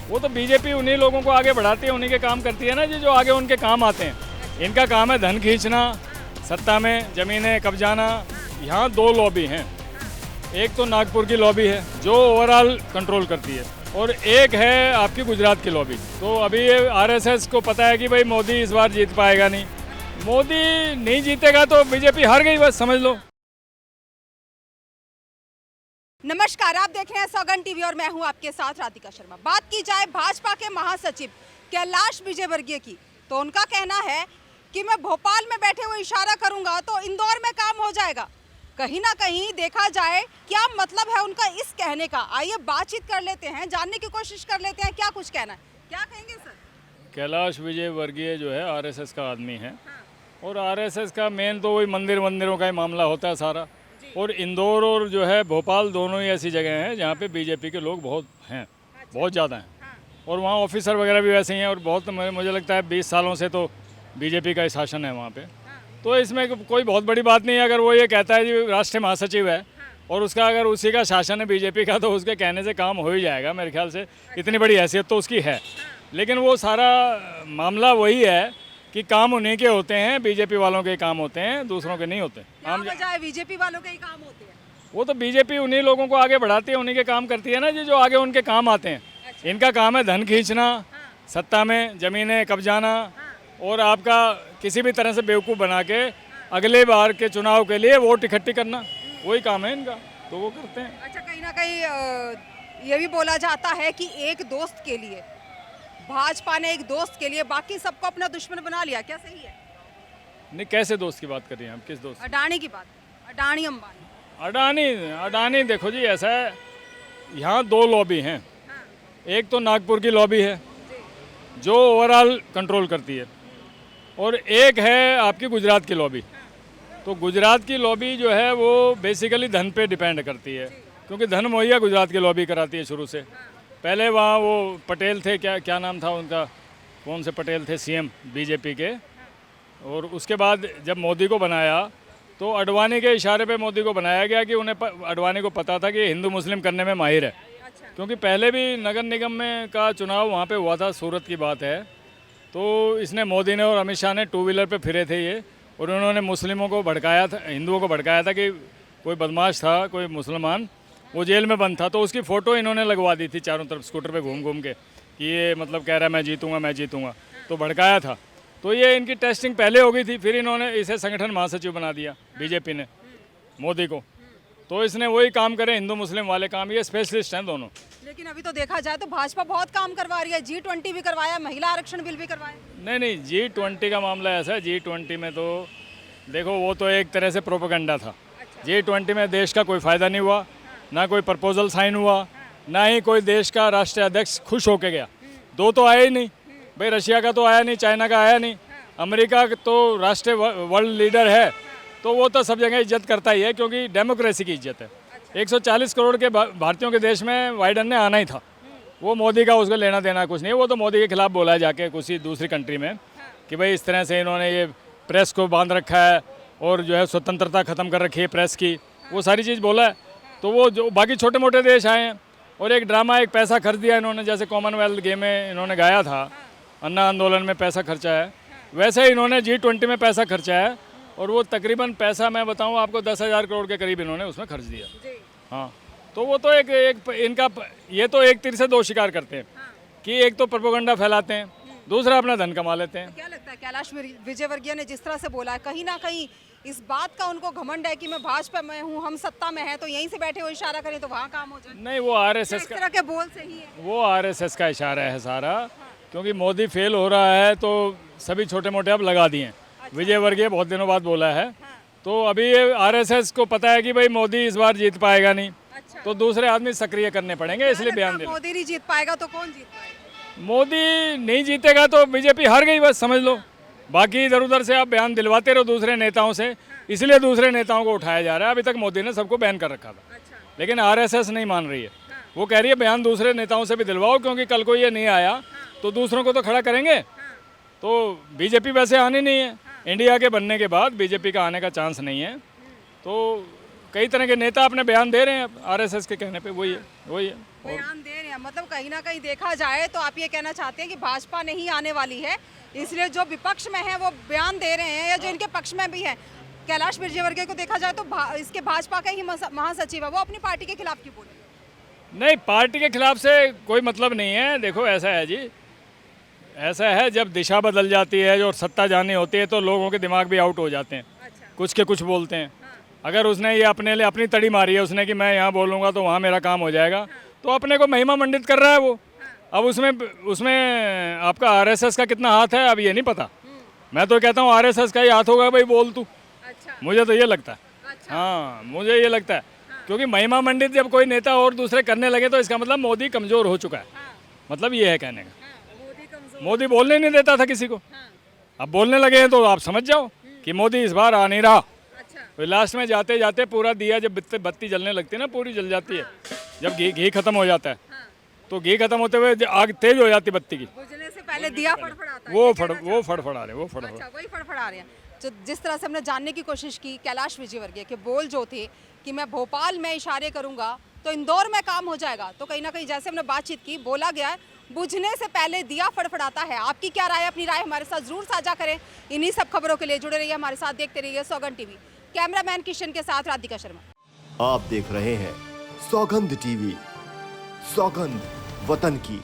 वो तो बीजेपी उन्हीं लोगों को आगे बढ़ाती है, उन्हीं के काम करती है ना जी, जो आगे उनके काम आते हैं। इनका काम है धन खींचना, सत्ता में ज़मीनें कब्जाना। यहाँ दो लॉबी हैं, एक तो नागपुर की लॉबी है जो ओवरऑल कंट्रोल करती है, और एक है आपकी गुजरात की लॉबी। तो अभी ये आरएसएस को पता है कि भाई मोदी इस बार जीत पाएगा नहीं, मोदी नहीं जीतेगा तो बीजेपी हार गई, बस समझ लो। नमस्कार, आप देख रहे हैं सौगन टीवी और मैं हूं आपके साथ राधिका शर्मा। बात की जाए भाजपा के महासचिव कैलाश विजयवर्गीय की, तो उनका कहना है कि मैं भोपाल में बैठे हुए इशारा करूंगा तो इंदौर में काम हो जाएगा। कहीं ना कहीं देखा जाए क्या मतलब है उनका इस कहने का। आइए बातचीत कर लेते हैं, जानने की कोशिश कर लेते हैं क्या कुछ कहना है। क्या कहेंगे सर? कैलाश विजयवर्गीय जो है आरएसएस का आदमी है, और आरएसएस का मेन तो वही मंदिरों का ही मामला होता है सारा। और इंदौर और जो है भोपाल दोनों ही ऐसी जगह हैं जहाँ पे बीजेपी के लोग बहुत हैं, बहुत ज़्यादा हैं। और वहाँ ऑफिसर वगैरह भी वैसे ही हैं, और बहुत मुझे लगता है 20 सालों से तो बीजेपी का ही शासन है वहाँ पे। तो इसमें कोई बहुत बड़ी बात नहीं है। अगर वो ये कहता है जी राष्ट्रीय महासचिव है और उसका अगर उसी का शासन है बीजेपी का, तो उसके कहने से काम हो ही जाएगा मेरे ख्याल से। इतनी बड़ी हैसियत तो उसकी है। लेकिन वो सारा मामला वही है कि काम उन्हीं के होते हैं, बीजेपी वालों के काम होते हैं, दूसरों के नहीं होते। क्या वजह है बीजेपी वालों के ही काम होते हैं? वो तो बीजेपी उन्हीं लोगों को आगे बढ़ाती है, उन्हीं के काम करती है ना जी, जो आगे उनके काम आते हैं। इनका काम है धन खींचना, सत्ता में ज़मीनें कब्जाना, और आपका किसी भी तरह से बेवकूफ़ बना के अगले बार के चुनाव के लिए वोट इकट्ठी करना, वही काम है इनका, तो वो करते हैं। अच्छा, कहीं ना कहीं ये भी बोला जाता है कि एक दोस्त के लिए, भाजपा ने एक दोस्त के लिए बाकी सबको अपना दुश्मन बना लिया, क्या सही है? नहीं, कैसे दोस्त की बात कर रही हैं आप? किस दोस्त? अडानी की बात, अडानी अंबानी। अडानी देखो जी, ऐसा है, यहाँ दो लॉबी हैं। एक तो नागपुर की लॉबी है जो ओवरऑल कंट्रोल करती है, और एक है आपकी गुजरात की लॉबी। तो गुजरात की लॉबी जो है वो बेसिकली धन पे डिपेंड करती है, क्योंकि धन मुहैया गुजरात की लॉबी कराती है शुरू से। पहले वहाँ वो पटेल थे, क्या नाम था उनका, कौन से पटेल थे सीएम बीजेपी के, और उसके बाद जब मोदी को बनाया तो अडवाणी के इशारे पे मोदी को बनाया गया कि उन्हें अडवाणी को पता था कि हिंदू मुस्लिम करने में माहिर है। क्योंकि पहले भी नगर निगम में का चुनाव वहाँ पे हुआ था, सूरत की बात है। तो इसने मोदी ने और अमित शाह ने 2 व्हीलर पे फिरे थे ये, और उन्होंने मुस्लिमों को भड़काया था, हिंदुओं को भड़काया था कि कोई बदमाश था, कोई मुसलमान, वो जेल में बंद था। तो उसकी फ़ोटो इन्होंने लगवा दी थी चारों तरफ स्कूटर पे घूम घूम के कि ये मतलब कह रहा है मैं जीतूंगा, तो भड़काया था। तो ये इनकी टेस्टिंग पहले हो गई थी, फिर इन्होंने इसे संगठन महासचिव बना दिया बीजेपी ने मोदी को। तो इसने वही काम करे, हिंदू मुस्लिम वाले काम, ये स्पेशलिस्ट हैं दोनों। लेकिन अभी तो देखा जाए तो भाजपा बहुत काम करवा रही है, G20 भी करवाया, महिला आरक्षण बिल भी करवाया। नहीं, G20 का मामला ऐसा है, G20 में तो देखो वो तो एक तरह से प्रोपेगेंडा था। G20 में देश का कोई फ़ायदा नहीं हुआ, ना कोई प्रपोजल साइन हुआ, ना ही कोई देश का राष्ट्रीय अध्यक्ष खुश होके गया। 2 तो आए ही नहीं भाई, रशिया का तो आया नहीं, चाइना का आया नहीं, अमेरिका तो राष्ट्रीय वर्ल्ड लीडर है, तो वो तो सब जगह इज्जत करता ही है, क्योंकि डेमोक्रेसी की इज्जत है। 140 करोड़ के भारतीयों के देश में बाइडन ने आना ही था। वो मोदी का उसको लेना देना कुछ नहीं है। वो तो मोदी के खिलाफ बोला है जाके किसी दूसरी कंट्री में कि भाई इस तरह से इन्होंने ये प्रेस को बांध रखा है, और जो है स्वतंत्रता ख़त्म कर रखी है प्रेस की, वो सारी चीज़ बोला है। तो वो जो बाकी छोटे मोटे देश आए हैं, और एक ड्रामा, एक पैसा खर्च दिया इन्होंने, जैसे कॉमनवेल्थ गेम में इन्होंने गाया था, अन्ना आंदोलन में पैसा खर्चा है, वैसे ही इन्होंने G20 में पैसा खर्चा है। और वो तकरीबन पैसा मैं बताऊं आपको 10,000 करोड़ के करीब इन्होंने उसमें खर्च दिया। हाँ, तो वो तो एक इनका, ये तो एक तीर से 2 शिकार करते हैं कि एक तो प्रोपेगेंडा फैलाते हैं, दूसरा अपना धन कमा लेते हैं। क्या लगता है कैलाश विजयवर्गीय ने जिस तरह से बोला है, कहीं ना कहीं इस बात का उनको घमंड है कि मैं भाजपा में हूँ, हम सत्ता में हैं, तो यहीं से बैठे हुए इशारा करें तो वहाँ काम हो जाए? नहीं, वो आरएसएस इस तरह के बोल से ही है, वो आरएसएस का इशारा है सारा, क्योंकि मोदी फेल हो रहा है तो सभी छोटे मोटे अब लगा दिए हैं। विजयवर्गीय बहुत दिनों बाद बोला है, तो अभी ये आरएसएस को पता है कि भाई मोदी इस बार जीत पाएगा नहीं, तो दूसरे आदमी सक्रिय करने पड़ेंगे, इसलिए बयान दे। मोदी नहीं जीत पाएगा तो कौन जीत पाएगा? मोदी नहीं जीतेगा तो बीजेपी हार गई, बस समझ लो। बाकी इधर उधर से आप बयान दिलवाते रहो दूसरे नेताओं से, इसलिए दूसरे नेताओं को उठाया जा रहा है। अभी तक मोदी ने सबको बैन कर रखा था, लेकिन आरएसएस नहीं मान रही है। वो कह रही है बयान दूसरे नेताओं से भी दिलवाओ, क्योंकि कल को ये नहीं आया तो दूसरों को तो खड़ा करेंगे। तो बीजेपी वैसे आनी नहीं है, इंडिया के बनने के बाद बीजेपी का आने का चांस नहीं है। तो कई तरह के नेता अपने बयान दे रहे हैं आरएसएस के कहने पे, वही है और बयान दे रहे हैं, मतलब कहीं ना कहीं देखा जाए तो आप ये कहना चाहते हैं कि भाजपा नहीं आने वाली है, इसलिए जो विपक्ष में है वो बयान दे रहे हैं, या जो इनके पक्ष में भी है कैलाश विजयवर्गीय को देखा जाए तो इसके भाजपा के ही महासचिव है, वो अपनी पार्टी के खिलाफ क्यों बोले? नहीं, पार्टी के खिलाफ से कोई मतलब नहीं है। देखो ऐसा है जी, ऐसा है जब दिशा बदल जाती है और सत्ता जानी होती है तो लोगों के दिमाग भी आउट हो जाते हैं, अच्छा। कुछ के कुछ बोलते हैं। अगर उसने ये अपने लिए अपनी तड़ी मारी है उसने कि मैं यहाँ बोलूँगा तो वहाँ मेरा काम हो जाएगा, तो अपने को महिमा मंडित कर रहा है वो। अब उसमें आपका आरएसएस का कितना हाथ है अब ये नहीं पता। मैं तो कहता हूँ आरएसएस का ही हाथ होगा, भाई बोल तू। अच्छा। मुझे तो ये लगता है, अच्छा। हाँ मुझे ये लगता है, क्योंकि महिमा मंडित जब कोई नेता और दूसरे करने लगे तो इसका मतलब मोदी कमज़ोर हो चुका है, मतलब ये है कहने का। मोदी बोलने नहीं देता था किसी को, अब बोलने लगे हैं तो आप समझ जाओ कि मोदी इस बार आ नहीं रहा। तो लास्ट में जाते जाते पूरा दिया जब बत्ती जलने लगती है ना, पूरी जल जाती है। जब घी खत्म हो जाता है तो घी खत्म होते हुए आग तेज हो जाती बत्ती की, बुझने से पहले दिया फड़फड़ाता है। वो फड़फड़ा रहे, वो फड़फड़ा। अच्छा, वही फड़फड़ा रहे हैं। तो जिस तरह से हमने जानने की कोशिश की कैलाश विजयवर्गीय के बोल जो थे कि मैं भोपाल में इशारे करूंगा तो इंदौर में काम हो जाएगा, तो कहीं ना कहीं जैसे हमने बातचीत की बोला गया है बुझने से पहले दिया फड़फड़ाता है। आपकी क्या राय है? अपनी राय हमारे साथ जरूर साझा करें। इन्हीं सब खबरों के लिए जुड़े रहिए हमारे साथ, देखते रहिए सौगंध टीवी। कैमरामैन किशन के साथ राधिका शर्मा। आप देख रहे हैं सौगंध टीवी, सौगंध वतन की।